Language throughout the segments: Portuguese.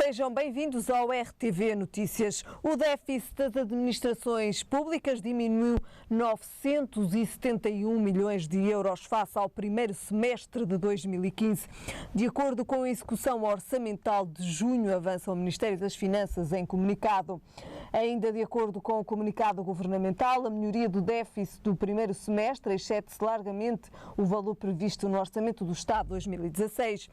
Sejam bem-vindos ao RTV Notícias. O déficit das administrações públicas diminuiu 971 milhões de euros face ao primeiro semestre de 2015. De acordo com a execução orçamental de junho, avança o Ministério das Finanças em comunicado. Ainda de acordo com o comunicado governamental, a melhoria do déficit do primeiro semestre excede-se largamente o valor previsto no Orçamento do Estado 2016.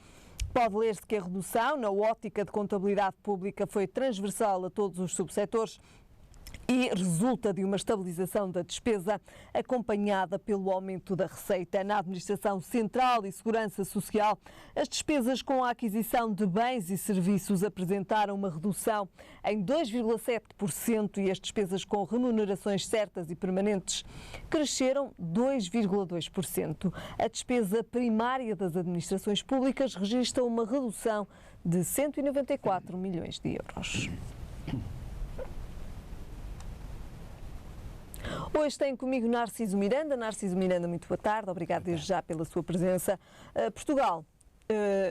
Pode ler-se que a redução, na ótica de contabilidade pública, foi transversal a todos os subsetores e resulta de uma estabilização da despesa acompanhada pelo aumento da receita. Na Administração Central e Segurança Social, as despesas com a aquisição de bens e serviços apresentaram uma redução em 2,7% e as despesas com remunerações certas e permanentes cresceram 2,2%. A despesa primária das administrações públicas registra uma redução de 194 milhões de euros. Hoje tem comigo Narciso Miranda. Narciso Miranda, muito boa tarde. Obrigado desde já pela sua presença. Portugal.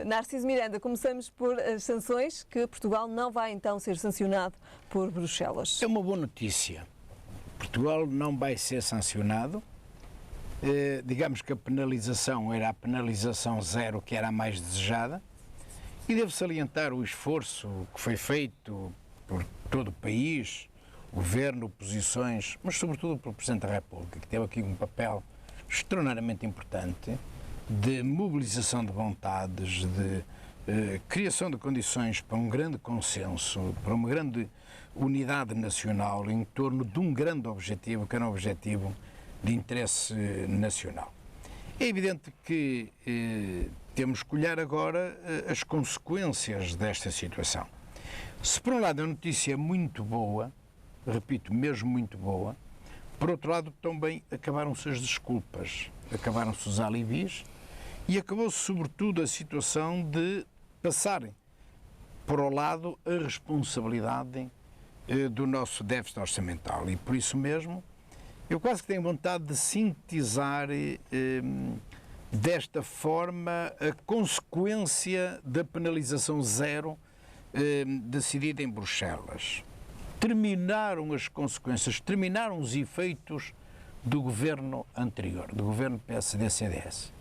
Narciso Miranda, começamos por as sanções, que Portugal não vai então ser sancionado por Bruxelas. É uma boa notícia. Portugal não vai ser sancionado. Digamos que a penalização era a penalização zero, que era a mais desejada. E devo salientar o esforço que foi feito por todo o país, Governo, oposições, mas sobretudo pelo Presidente da República, que teve aqui um papel extraordinariamente importante de mobilização de vontades, de criação de condições para um grande consenso, para uma grande unidade nacional em torno de um grande objetivo, que era um objetivo de interesse nacional. É evidente que temos que olhar agora as consequências desta situação. Se por um lado a notícia é muito boa, repito, mesmo muito boa, por outro lado também acabaram-se as desculpas, acabaram-se os alibis e acabou-se sobretudo a situação de passarem para o lado a responsabilidade do nosso déficit orçamental e por isso mesmo eu quase que tenho vontade de sintetizar desta forma a consequência da penalização zero decidida em Bruxelas. Terminaram as consequências, terminaram os efeitos do governo anterior, do governo PSD-CDS.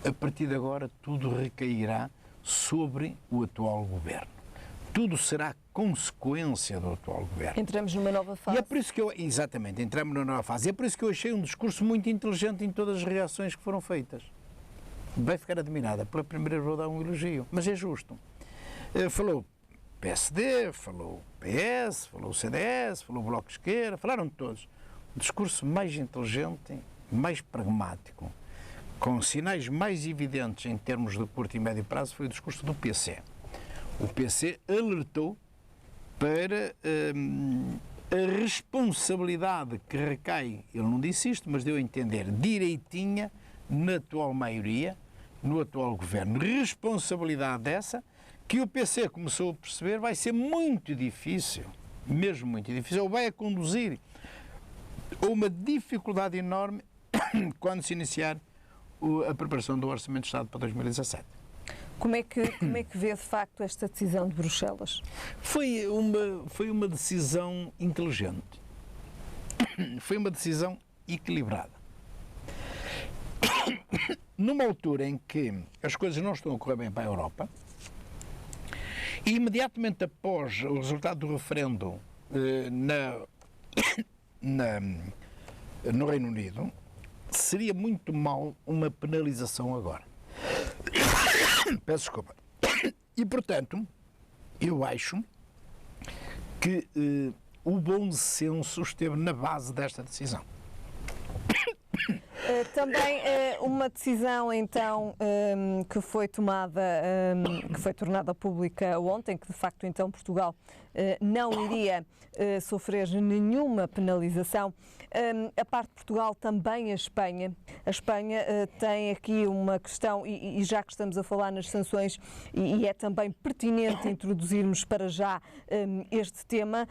A partir de agora tudo recairá sobre o atual governo. Tudo será consequência do atual governo. Entramos numa nova fase. E é por isso que exatamente, entramos numa nova fase. E é por isso que eu achei um discurso muito inteligente em todas as reações que foram feitas. Vai ficar admirada. Pela primeira vez vou dar um elogio, mas é justo. Falou PSD, falou PS, falou CDS, falou Bloco de Esquerda, falaram de todos. O discurso mais inteligente, mais pragmático, com sinais mais evidentes em termos de curto e médio prazo, foi o discurso do PC. O PC alertou para a responsabilidade que recai, ele não disse isto, mas deu a entender, direitinha, na atual maioria, no atual governo. Responsabilidade dessa que o PC começou a perceber vai ser muito difícil, mesmo muito difícil, ou vai a conduzir a uma dificuldade enorme quando se iniciar a preparação do Orçamento de Estado para 2017. Como é que vê de facto esta decisão de Bruxelas? Foi uma decisão inteligente, foi uma decisão equilibrada. Numa altura em que as coisas não estão a correr bem para a Europa, e imediatamente após o resultado do referendo no Reino Unido, seria muito mal uma penalização agora. Peço desculpa. E, portanto, eu acho que o bom senso esteve na base desta decisão. Também uma decisão, então, que foi tomada, que foi tornada pública ontem, que de facto, então, Portugal não iria sofrer nenhuma penalização. A parte de Portugal, também a Espanha. A Espanha tem aqui uma questão, e já que estamos a falar nas sanções, e é também pertinente introduzirmos para já este tema,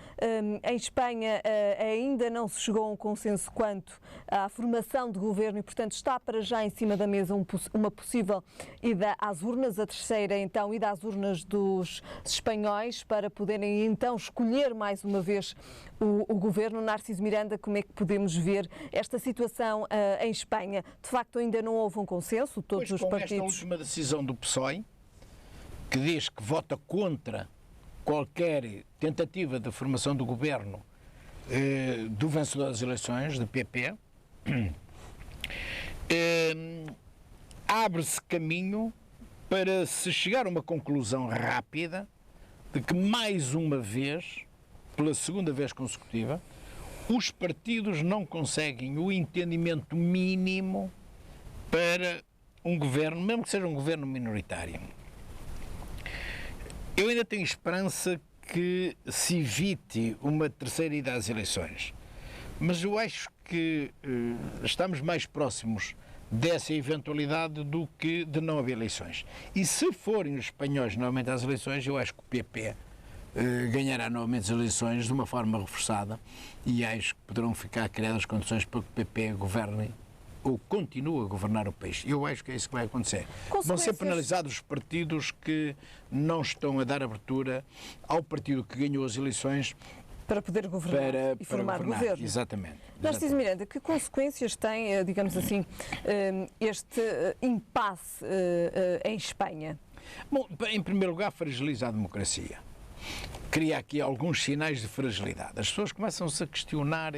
em Espanha ainda não se chegou a um consenso quanto à formação de governo governo e, portanto, está para já em cima da mesa uma possível ida às urnas, a terceira então ida às urnas dos espanhóis para poderem então escolher mais uma vez o governo. Narciso Miranda, como é que podemos ver esta situação em Espanha? De facto, ainda não houve um consenso, todos os partidos... Com esta última decisão do PSOE, que diz que vota contra qualquer tentativa de formação do governo do vencedor das eleições, do PP, abre-se caminho para se chegar a uma conclusão rápida de que, mais uma vez, pela segunda vez consecutiva, os partidos não conseguem o entendimento mínimo para um governo, mesmo que seja um governo minoritário. Eu ainda tenho esperança que se evite uma terceira ida às eleições, mas eu acho que estamos mais próximos dessa eventualidade do que de não haver eleições. E se forem os espanhóis novamente às eleições, eu acho que o PP ganhará novamente as eleições de uma forma reforçada e acho que poderão ficar criadas condições para que o PP governe ou continue a governar o país. Eu acho que é isso que vai acontecer. Vão ser penalizados os partidos que não estão a dar abertura ao partido que ganhou as eleições para poder governar e formar governo. Exatamente. Narciso Miranda, que consequências tem, digamos assim, este impasse em Espanha? Bom, em primeiro lugar, fragiliza a democracia. Cria aqui alguns sinais de fragilidade. As pessoas começam-se a questionar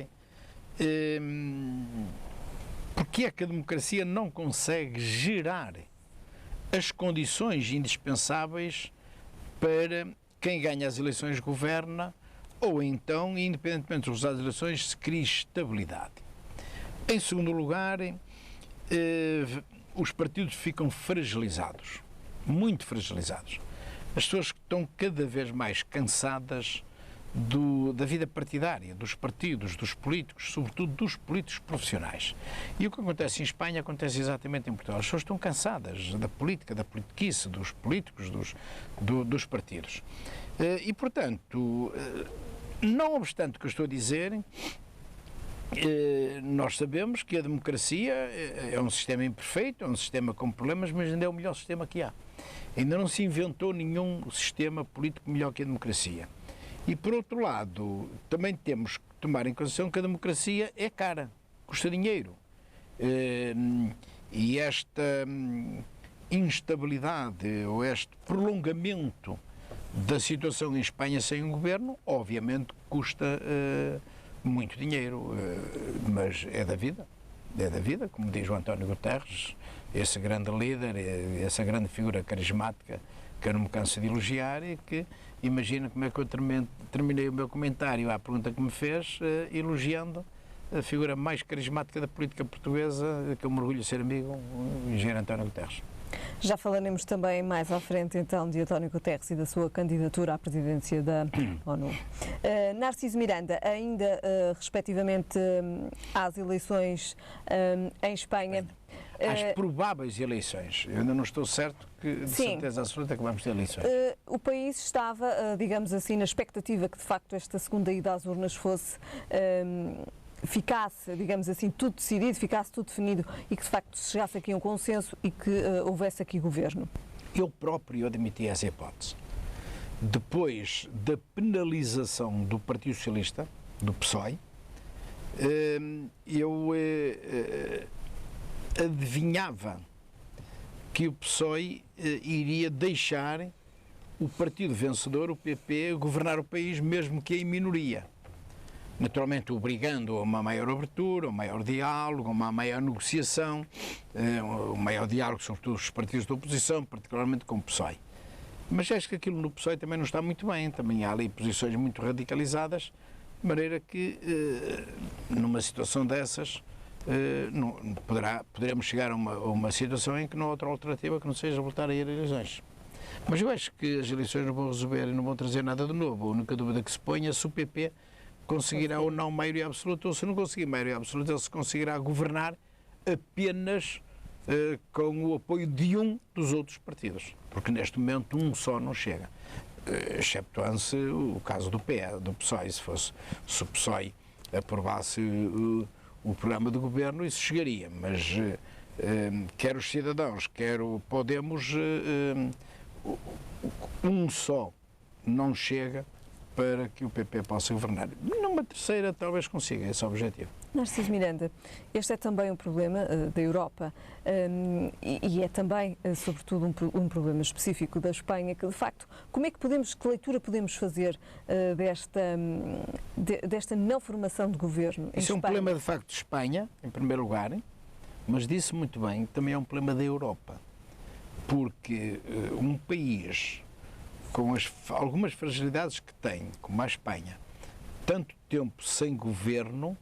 porque é que a democracia não consegue gerar as condições indispensáveis para quem ganha as eleições governa, ou então, independentemente dos resultados das eleições, se cria estabilidade. Em segundo lugar, os partidos ficam fragilizados, muito fragilizados. As pessoas estão cada vez mais cansadas da vida partidária, dos partidos, dos políticos, sobretudo dos políticos profissionais. E o que acontece em Espanha acontece exatamente em Portugal. As pessoas estão cansadas da política, da politiquice, dos políticos, dos partidos. E, portanto, não obstante o que eu estou a dizer, nós sabemos que a democracia é um sistema imperfeito, é um sistema com problemas, mas ainda é o melhor sistema que há. Ainda não se inventou nenhum sistema político melhor que a democracia. E, por outro lado, também temos que tomar em consideração que a democracia é cara, custa dinheiro. E esta instabilidade ou este prolongamento da situação em Espanha sem um governo, obviamente custa muito dinheiro, mas é da vida, como diz o António Guterres, esse grande líder, essa grande figura carismática que eu não me canso de elogiar e que imagina como é que eu terminei o meu comentário à pergunta que me fez, elogiando a figura mais carismática da política portuguesa, que eu me orgulho de ser amigo, o engenheiro António Guterres. Já falaremos também mais à frente, então, de António Guterres e da sua candidatura à presidência da ONU. Narciso Miranda, ainda respectivamente às eleições em Espanha... Às prováveis eleições. Eu ainda não estou certo que, de certeza absoluta, que vamos ter eleições. O país estava, digamos assim, na expectativa que, de facto, esta segunda ida às urnas ficasse, digamos assim, tudo decidido, ficasse tudo definido e que, de facto, se chegasse aqui a um consenso e que houvesse aqui governo. Eu próprio admiti essa hipótese. Depois da penalização do Partido Socialista, do PSOE, eu adivinhava que o PSOE iria deixar o partido vencedor, o PP, governar o país, mesmo que em minoria. Naturalmente obrigando a uma maior abertura, um maior diálogo, uma maior negociação, um maior diálogo, sobretudo os partidos da oposição, particularmente com o PSOE. Mas acho que aquilo no PSOE também não está muito bem, também há ali posições muito radicalizadas, de maneira que, numa situação dessas, poderemos chegar a uma situação em que não há outra alternativa que não seja voltar a ir a eleições. Mas eu acho que as eleições não vão resolver e não vão trazer nada de novo. A única dúvida que se põe é se o PP conseguirá ou não maioria absoluta, ou se não conseguir maioria absoluta, ele se conseguirá governar apenas com o apoio de um dos outros partidos. Porque neste momento um só não chega. Exceptuando-se o caso do PSOE, se o PSOE aprovasse o programa de governo, isso chegaria, mas quer os cidadãos, quer o Podemos, um só não chega para que o PP possa governar. Numa terceira talvez consiga esse objetivo. Narciso Miranda, este é também um problema da Europa e é também, sobretudo, um problema específico da Espanha, que de facto, que leitura podemos fazer desta não formação de governo em Isso é um Espanha? problema de facto de Espanha, em primeiro lugar, mas disse muito bem, também é um problema da Europa, porque um país com algumas fragilidades que tem, como a Espanha, tanto tempo sem governo,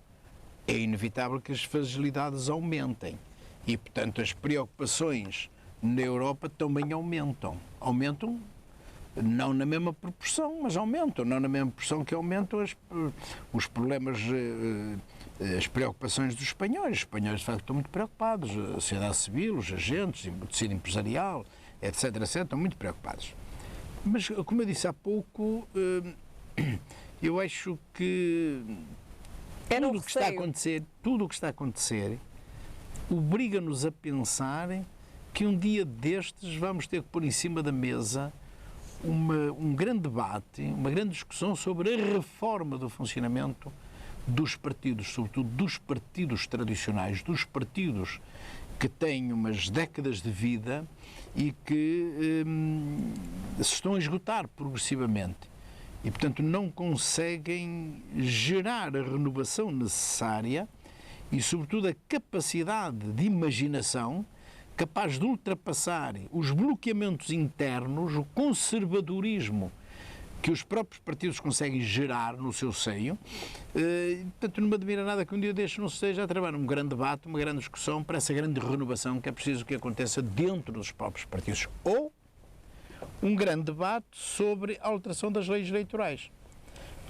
é inevitável que as fragilidades aumentem. E, portanto, as preocupações na Europa também aumentam. Aumentam, não na mesma proporção, mas aumentam. Não na mesma proporção que aumentam os problemas, as preocupações dos espanhóis. Os espanhóis, de facto, estão muito preocupados. A sociedade civil, os agentes, o tecido empresarial, etc., estão muito preocupados. Mas, como eu disse há pouco, eu acho que tudo o que está a acontecer obriga-nos a pensar que um dia destes vamos ter que pôr em cima da mesa um grande debate, uma grande discussão sobre a reforma do funcionamento dos partidos, sobretudo dos partidos tradicionais, dos partidos que têm umas décadas de vida e que se estão a esgotar progressivamente. E, portanto, não conseguem gerar a renovação necessária e, sobretudo, a capacidade de imaginação capaz de ultrapassar os bloqueamentos internos, o conservadorismo que os próprios partidos conseguem gerar no seu seio. Portanto, não me admira nada que um dia destes não se esteja a trabalhar um grande debate, uma grande discussão para essa grande renovação que é preciso que aconteça dentro dos próprios partidos. Ou um grande debate sobre a alteração das leis eleitorais.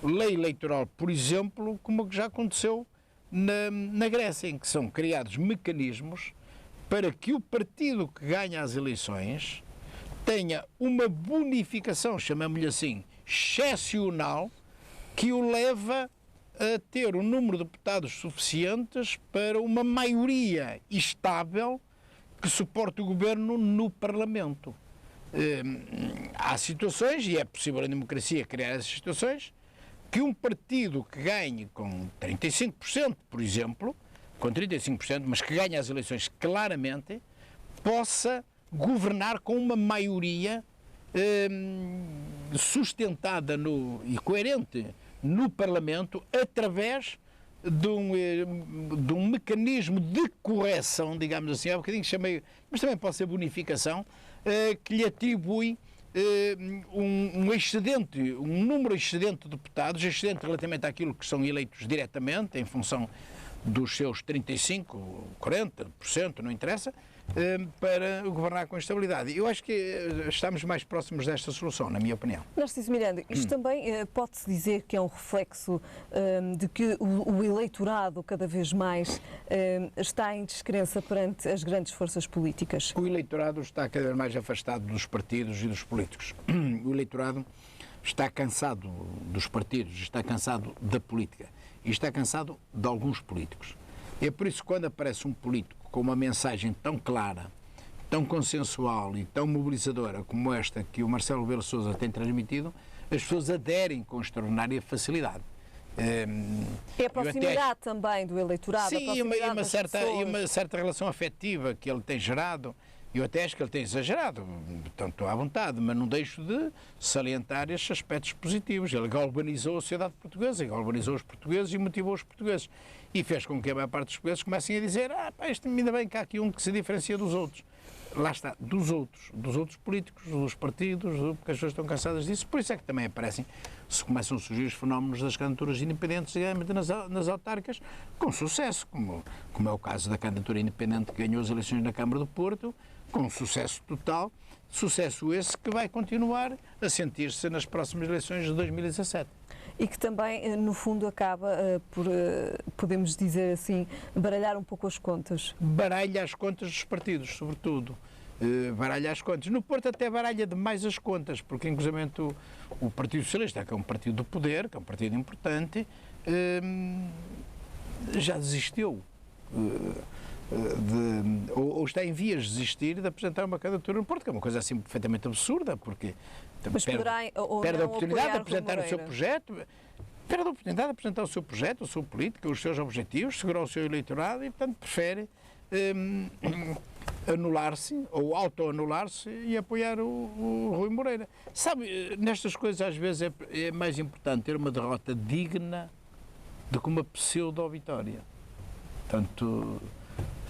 Lei eleitoral, por exemplo, como já aconteceu na Grécia, em que são criados mecanismos para que o partido que ganha as eleições tenha uma bonificação, chamamos-lhe assim, excepcional, que o leva a ter um número de deputados suficientes para uma maioria estável que suporte o governo no Parlamento. Há situações, e é possível na democracia criar essas situações, que um partido que ganhe com 35%, por exemplo, com 35%, mas que ganhe as eleições claramente, possa governar com uma maioria sustentada e coerente no Parlamento através de um mecanismo de correção, digamos assim, há um bocadinho chamei, mas também pode ser bonificação, que lhe atribui um excedente, um número excedente de deputados, excedente relativamente àquilo que são eleitos diretamente, em função dos seus 35%, 40%, não interessa, para governar com estabilidade. Eu acho que estamos mais próximos desta solução, na minha opinião. Narciso Miranda, isto também pode-se dizer que é um reflexo de que o eleitorado cada vez mais está em descrença perante as grandes forças políticas? O eleitorado está cada vez mais afastado dos partidos e dos políticos. O eleitorado está cansado dos partidos, está cansado da política e está cansado de alguns políticos. É por isso que quando aparece um político com uma mensagem tão clara, tão consensual e tão mobilizadora como esta que o Marcelo Rebelo de Sousa tem transmitido, as pessoas aderem com extraordinária facilidade. É a proximidade também do eleitorado? Sim, e uma certa relação afetiva que ele tem gerado. Eu até acho que ele tem exagerado, portanto estou à vontade, mas não deixo de salientar estes aspectos positivos. Ele galvanizou a sociedade portuguesa, galvanizou os portugueses e motivou os portugueses. E fez com que a maior parte dos portugueses comecem a dizer ainda bem que há aqui um que se diferencia dos outros. Lá está, dos outros políticos, dos partidos, porque as pessoas estão cansadas disso. Por isso é que também aparecem, se começam a surgir os fenómenos das candidaturas independentes nas autárquicas, com sucesso, como é o caso da candidatura independente que ganhou as eleições na Câmara do Porto, com sucesso total, sucesso esse que vai continuar a sentir-se nas próximas eleições de 2017. E que também, no fundo, acaba por, podemos dizer assim, baralhar um pouco as contas. Baralha as contas dos partidos, sobretudo. Baralha as contas. No Porto até baralha demais as contas, porque, inclusive, o Partido Socialista, que é um partido do poder, que é um partido importante, já desistiu ou está em vias de desistir de apresentar uma candidatura no Porto, que é uma coisa assim perfeitamente absurda, porque perde a oportunidade de apresentar o seu projeto, perde a oportunidade de apresentar o seu projeto, a sua política, os seus objetivos, segurar o seu eleitorado e, portanto, prefere anular-se ou auto-anular-se e apoiar o Rui Moreira. Sabe, nestas coisas às vezes é mais importante ter uma derrota digna do que uma pseudo-vitória. Portanto,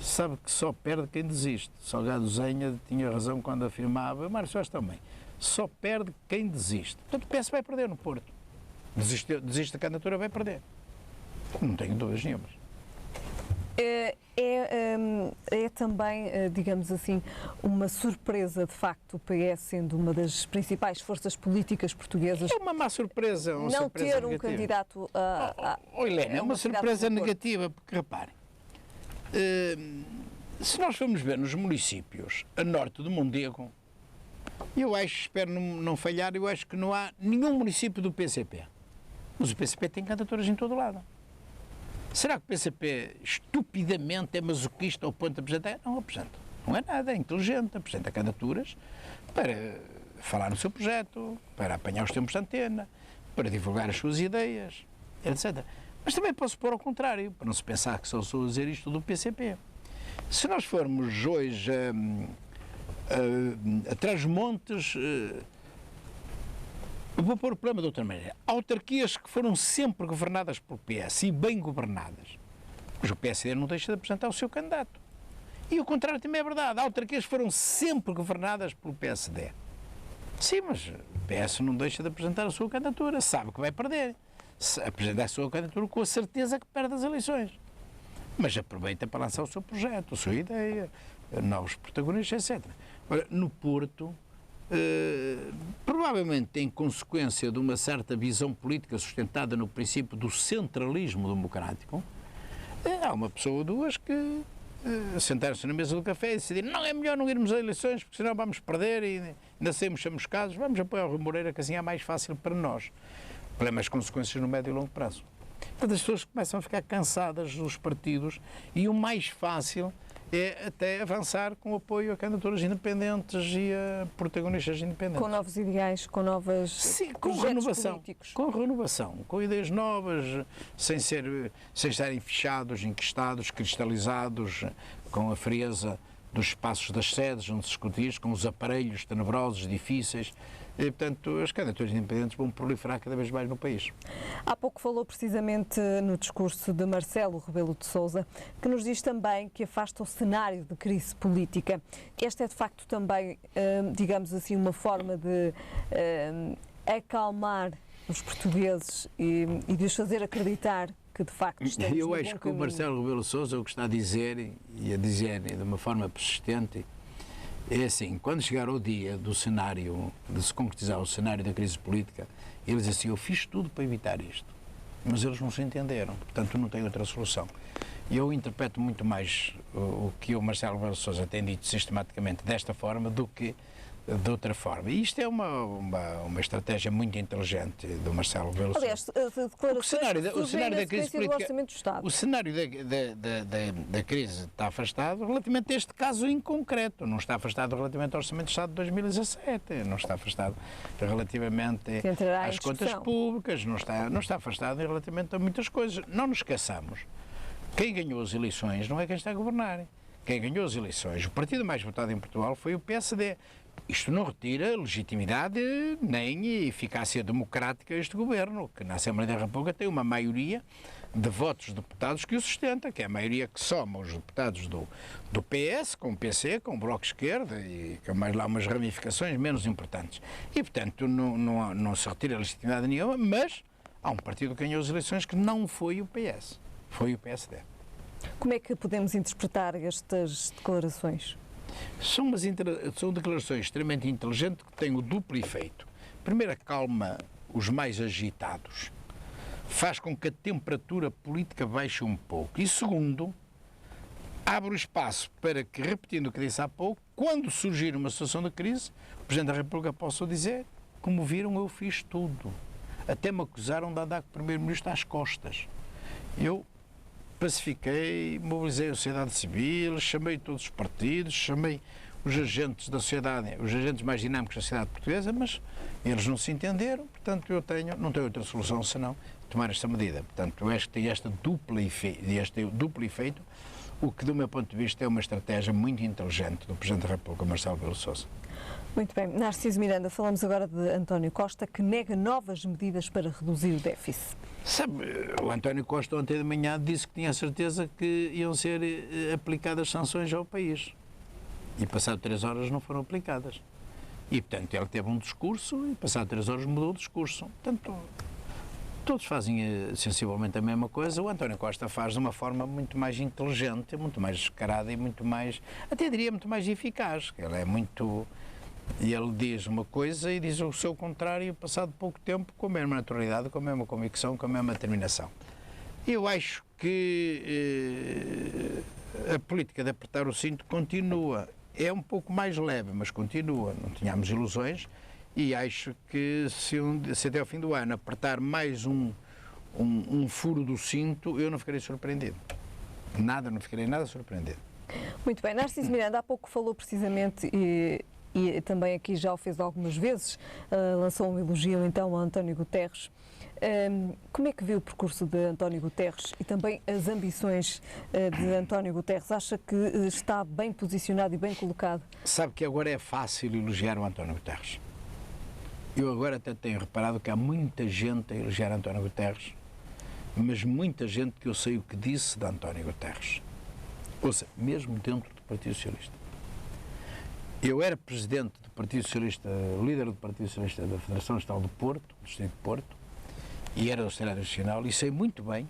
sabe que só perde quem desiste. Salgado Zenha tinha razão quando afirmava, Mário Soares também, só perde quem desiste. Portanto, o PS vai perder no Porto. Desiste da candidatura, vai perder. Não tenho dúvidas nenhumas. É também, digamos assim, uma surpresa, de facto, o PS sendo uma das principais forças políticas portuguesas. É uma má surpresa. Uma não surpresa ter um negativa. Candidato a. Helena, é uma surpresa negativa, porque reparem, se nós formos ver nos municípios a norte do Mondego, eu acho, espero não falhar, eu acho que não há nenhum município do PCP. Mas o PCP tem candidaturas em todo lado. Será que o PCP estupidamente é masoquista ao ponto de apresentar? Não apresenta. Não é nada, é inteligente. Apresenta candidaturas para falar no seu projeto, para apanhar os tempos de antena, para divulgar as suas ideias, etc. Mas também posso pôr ao contrário, para não se pensar que só estou a dizer isto do PCP. Se nós formos hoje a Trás-os-Montes, vou pôr o problema de outra maneira. Autarquias que foram sempre governadas pelo PS e bem governadas, mas o PSD não deixa de apresentar o seu candidato. E o contrário também é verdade. Autarquias foram sempre governadas pelo PSD. Sim, mas o PS não deixa de apresentar a sua candidatura. Sabe que vai perder. Apresenta a sua candidatura com a certeza que perde as eleições. Mas aproveita para lançar o seu projeto, a sua ideia, novos protagonistas, etc. Ora, no Porto, provavelmente em consequência de uma certa visão política sustentada no princípio do centralismo democrático, há uma pessoa ou duas que sentaram-se na mesa do café e decidiram não é melhor não irmos a eleições porque senão vamos perder e ainda saímos chamuscados, vamos apoiar o Rui Moreira que assim é mais fácil para nós. Problemas consequências no médio e longo prazo. Portanto, as pessoas começam a ficar cansadas dos partidos e o mais fácil é até avançar com apoio a candidaturas independentes e a protagonistas independentes. Com novos ideais, com novas Sim, com renovação políticos. Com renovação, com ideias novas, sem estarem fechados, enquistados, cristalizados, com a frieza dos espaços das sedes onde se discute isto, com os aparelhos tenebrosos, difíceis. E, portanto, as candidaturas independentes vão proliferar cada vez mais no país. Há pouco falou precisamente no discurso de Marcelo Rebelo de Sousa, que nos diz também que afasta o cenário de crise política. Esta é, de facto, também, digamos assim, uma forma de acalmar os portugueses e de os fazer acreditar que, de facto, estamos Eu no acho bom que o Marcelo Rebelo de Sousa o que está a dizer, e a dizer de uma forma persistente, é assim, quando chegar o dia do cenário, de se concretizar o cenário da crise política, eles dizem assim, eu fiz tudo para evitar isto. Mas eles não se entenderam, portanto não tem outra solução. E eu interpreto muito mais o que o Marcelo Rebelo de Sousa tem dito sistematicamente desta forma do que de outra forma. E isto é uma estratégia muito inteligente do Marcelo Rebelo de Sousa. Aliás, declarações O cenário da crise política, do Orçamento do Estado. o cenário da crise está afastado relativamente a este caso em concreto. Não está afastado relativamente ao Orçamento do Estado de 2017, não está afastado relativamente às contas públicas, não está afastado relativamente a muitas coisas. Não nos esqueçamos, quem ganhou as eleições não é quem está a governar. Quem ganhou as eleições, o partido mais votado em Portugal foi o PSD. Isto não retira legitimidade nem eficácia democrática a este governo, que na Assembleia da República tem uma maioria de votos de deputados que o sustenta, que é a maioria que soma os deputados do PS, com o PC, com o Bloco de Esquerda e com mais lá umas ramificações menos importantes. E, portanto, não se retira legitimidade nenhuma, mas há um partido que ganhou as eleições que não foi o PS, foi o PSD. Como é que podemos interpretar estas declarações? São declarações extremamente inteligentes que têm o duplo efeito. Primeiro, acalma os mais agitados, faz com que a temperatura política baixe um pouco. E segundo, abre o espaço para que, repetindo o que disse há pouco, quando surgir uma situação de crise, o Presidente da República possa dizer, como viram, eu fiz tudo. Até me acusaram de andar com o Primeiro-Ministro às costas. Eu pacifiquei, mobilizei a sociedade civil, chamei todos os partidos, chamei os agentes da sociedade, os agentes mais dinâmicos da sociedade portuguesa, mas eles não se entenderam, portanto não tenho outra solução senão tomar esta medida. Portanto, eu acho que tem este duplo efeito, o que do meu ponto de vista é uma estratégia muito inteligente do Presidente da República, Marcelo Rebelo de Sousa. Muito bem. Narciso Miranda, falamos agora de António Costa, que nega novas medidas para reduzir o déficit. Sabe, o António Costa ontem de manhã disse que tinha certeza que iam ser aplicadas sanções ao país. E passado 3 horas não foram aplicadas. E, portanto, ele teve um discurso e passado 3 horas mudou o discurso. Portanto, todos fazem sensivelmente a mesma coisa. O António Costa faz de uma forma muito mais inteligente, muito mais descarada e muito mais, até diria, muito mais eficaz. Ele é muito... E ele diz uma coisa e diz o seu contrário, passado pouco tempo, com a mesma naturalidade, com a mesma convicção, com a mesma determinação. Eu acho que a política de apertar o cinto continua. É um pouco mais leve, mas continua. Não tínhamos ilusões e acho que se até ao fim do ano apertar mais um furo do cinto, eu não ficarei surpreendido. Não ficarei nada surpreendido. Muito bem. Narciso Miranda, há pouco falou precisamente... E também aqui já o fez algumas vezes, lançou um elogio então a António Guterres. Como é que viu o percurso de António Guterres e também as ambições de António Guterres? Acha que está bem posicionado e bem colocado? Sabe que agora é fácil elogiar o António Guterres. Eu agora até tenho reparado que há muita gente a elogiar António Guterres, mas muita gente que eu sei o que disse de António Guterres. Ouça, mesmo dentro do Partido Socialista. Eu era presidente do Partido Socialista, líder do Partido Socialista da Federação Estadual do Porto, do Distrito de Porto, e era do Secretário Nacional, e sei muito bem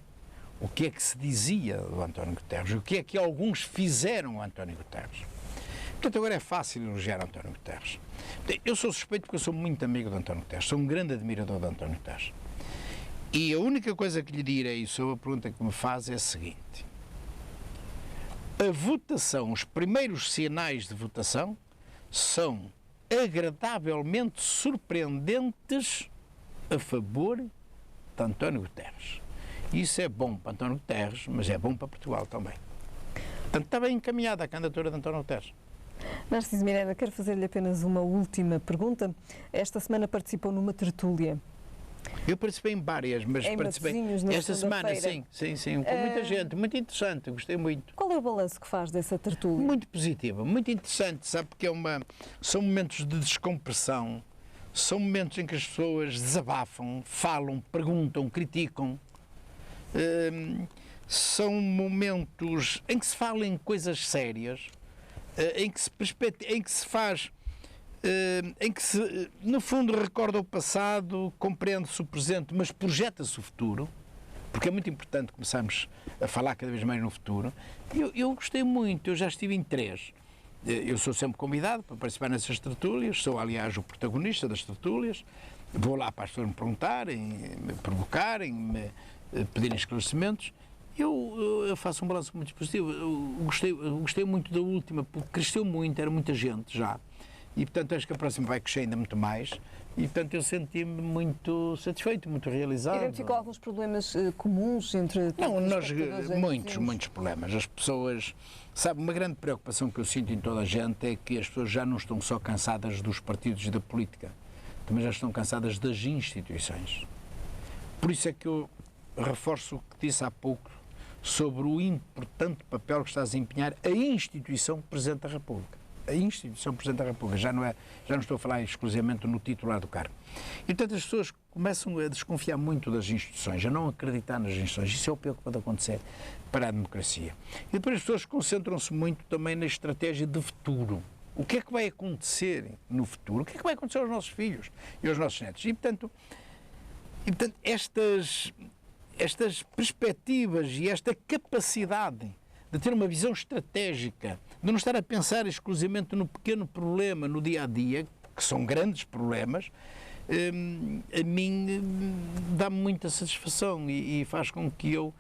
o que é que se dizia do António Guterres, o que é que alguns fizeram ao António Guterres. Portanto, agora é fácil elogiar António Guterres. Eu sou suspeito porque eu sou muito amigo de António Guterres, sou um grande admirador de António Guterres. E a única coisa que lhe direi sobre a pergunta que me faz é a seguinte. A votação, os primeiros sinais de votação, são agradavelmente surpreendentes a favor de António Guterres. Isso é bom para António Guterres, mas é bom para Portugal também. Portanto, está bem encaminhada a candidatura de António Guterres. Narciso Miranda, quero fazer-lhe apenas uma última pergunta. Esta semana participou numa tertúlia. Eu participei em várias, mas participei esta semana, sim, com muita gente, muito interessante, gostei muito. Qual é o balanço que faz dessa tertúlia? Muito positiva, muito interessante, sabe, porque são momentos de descompressão, são momentos em que as pessoas desabafam, falam, perguntam, criticam, são momentos em que se fala em coisas sérias, em que se faz... em que se, no fundo, recorda o passado, compreende-se o presente, mas projeta-se o futuro, porque é muito importante começarmos a falar cada vez mais no futuro. Eu gostei muito, eu já estive em 3. Eu sou sempre convidado para participar nessas tertúlias, sou, aliás, o protagonista das tertúlias. Vou lá para as pessoas me perguntarem, me provocarem, me pedirem esclarecimentos. Eu faço um balanço muito positivo. Eu gostei muito da última, porque cresceu muito, era muita gente já. E, portanto, acho que a próxima vai crescer ainda muito mais. E, portanto, eu senti-me muito satisfeito, muito realizado. Identificou alguns problemas comuns entre todos muitos problemas. As pessoas... Sabe, uma grande preocupação que eu sinto em toda a gente é que as pessoas já não estão só cansadas dos partidos e da política. Também já estão cansadas das instituições. Por isso é que eu reforço o que disse há pouco sobre o importante papel que está a desempenhar a instituição Presidente da República. A instituição Presidente da República, já não estou a falar exclusivamente no titular do cargo. E, portanto, as pessoas começam a desconfiar muito das instituições, a não acreditar nas instituições. Isso é o pior que pode acontecer para a democracia. E depois as pessoas concentram-se muito também na estratégia de futuro. O que é que vai acontecer no futuro? O que é que vai acontecer aos nossos filhos e aos nossos netos? E, portanto estas perspectivas e esta capacidade de ter uma visão estratégica, de não estar a pensar exclusivamente no pequeno problema, no dia-a-dia, que são grandes problemas, a mim dá-me muita satisfação e faz com que eu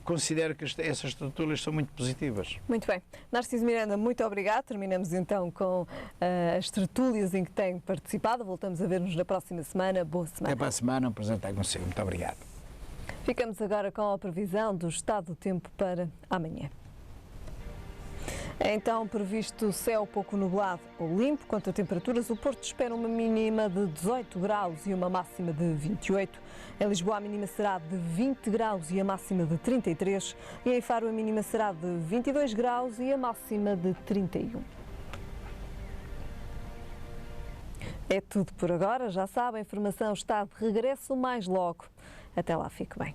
considero que essas tertúlias são muito positivas. Muito bem. Narciso Miranda, muito obrigado. Terminamos então com as tertúlias em que tem participado. Voltamos a ver-nos na próxima semana. Boa semana. Até para a semana, um prazer estar consigo. Muito obrigado. Ficamos agora com a previsão do estado do tempo para amanhã. É então previsto céu pouco nublado ou limpo. Quanto a temperaturas, o Porto espera uma mínima de 18 graus e uma máxima de 28. Em Lisboa a mínima será de 20 graus e a máxima de 33. E em Faro a mínima será de 22 graus e a máxima de 31. É tudo por agora. Já sabe, a informação está de regresso mais logo. Até lá, fique bem.